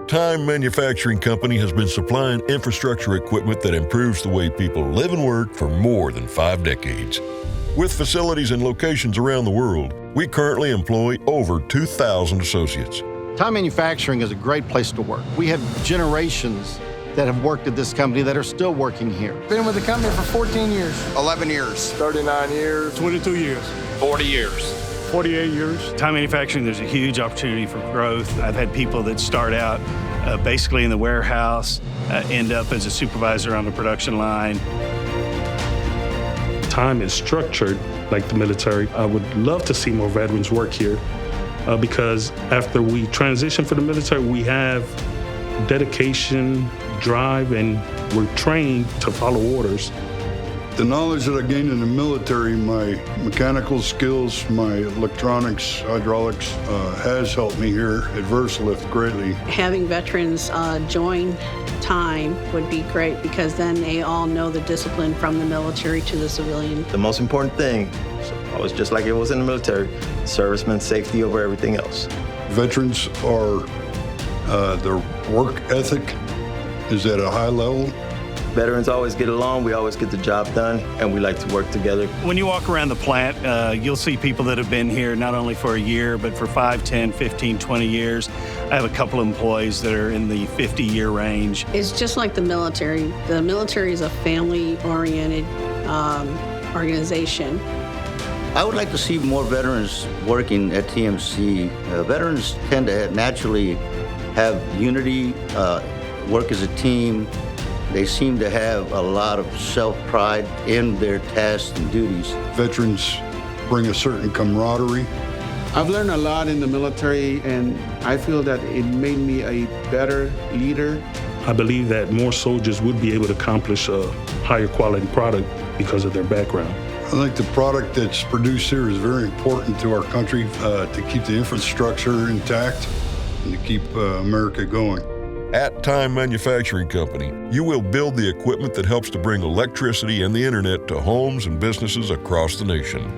Time Manufacturing Company has been supplying infrastructure equipment that improves the way people live and work for more than 5 decades. With facilities and locations around the world, we currently employ over 2,000 associates. Time Manufacturing is a great place to work. We have generations that have worked at this company that are still working here. Been with the company for 14 years. 11 years. 39 years. 22 years. 40 years. 48 years. Time Manufacturing, there's a huge opportunity for growth. I've had people that start out basically in the warehouse, end up as a supervisor on the production line. Time is structured like the military. I would love to see more veterans work here because after we transition from the military, we have dedication, drive, and we're trained to follow orders. The knowledge that I gained in the military, my mechanical skills, my electronics, hydraulics, has helped me here at Versalift greatly. Having veterans join Time would be great because then they all know the discipline from the military to the civilian. The most important thing, I was just like it was in the military, servicemen safety over everything else. Veterans are, their work ethic is at a high level. Veterans always get along, we always get the job done, and we like to work together. When you walk around the plant, you'll see people that have been here not only for a year, but for 5, 10, 15, 20 years. I have a couple of employees that are in the 50-year range. It's just like the military. The military is a family-oriented organization. I would like to see more veterans working at TMC. Veterans tend to naturally have unity, work as a team. They seem to have a lot of self-pride in their tasks and duties. Veterans bring a certain camaraderie. I've learned a lot in the military, and I feel that it made me a better leader. I believe that more soldiers would be able to accomplish a higher quality product because of their background. I think the product that's produced here is very important to our country to keep the infrastructure intact and to keep America going. At Time Manufacturing Company, you will build the equipment that helps to bring electricity and the internet to homes and businesses across the nation.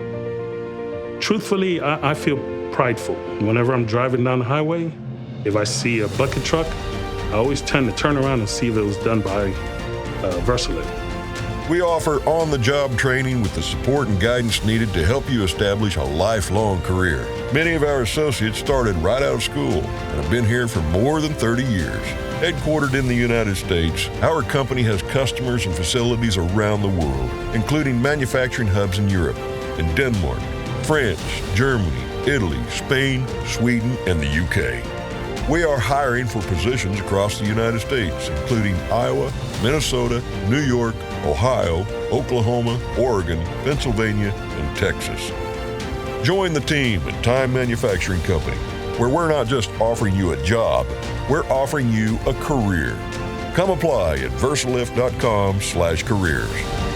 Truthfully, I feel prideful. Whenever I'm driving down the highway, if I see a bucket truck, I always tend to turn around and see if it was done by Versalift. We offer on-the-job training with the support and guidance needed to help you establish a lifelong career. Many of our associates started right out of school and have been here for more than 30 years. Headquartered in the United States, our company has customers and facilities around the world, including manufacturing hubs in Europe, in Denmark, France, Germany, Italy, Spain, Sweden, and the UK. We are hiring for positions across the United States, including Iowa, Minnesota, New York, Ohio, Oklahoma, Oregon, Pennsylvania, and Texas. Join the team at Time Manufacturing Company, where we're not just offering you a job, we're offering you a career. Come apply at versalift.com/careers.